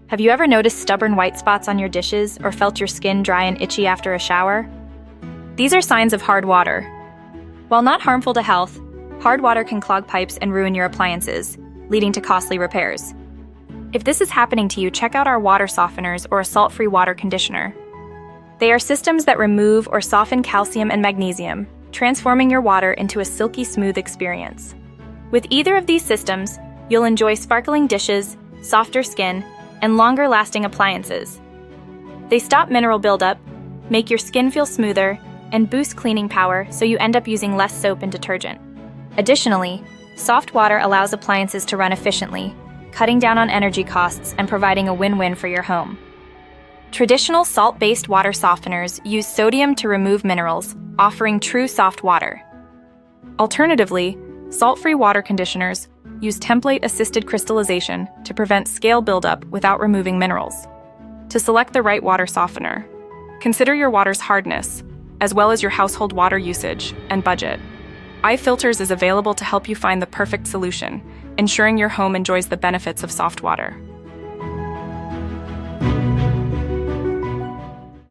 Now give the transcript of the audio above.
Have you ever noticed stubborn white spots on your dishes or felt your skin dry and itchy after a shower? These are signs of hard water. While not harmful to health, hard water can clog pipes and ruin your appliances, leading to costly repairs. If this is happening to you, check out our water softeners or a salt-free water conditioner. They are systems that remove or soften calcium and magnesium, transforming your water into a silky smooth experience. With either of these systems, you'll enjoy sparkling dishes, softer skin, and longer-lasting appliances. They stop mineral buildup, make your skin feel smoother, and boost cleaning power so you end up using less soap and detergent. Additionally, soft water allows appliances to run efficiently, cutting down on energy costs and providing a win-win for your home. Traditional salt-based water softeners use sodium to remove minerals, offering true soft water. Alternatively, salt-free water conditioners use template-assisted crystallization to prevent scale buildup without removing minerals. To select the right water softener, consider your water's hardness, as well as your household water usage and budget. iFilters is available to help you find the perfect solution, ensuring your home enjoys the benefits of soft water.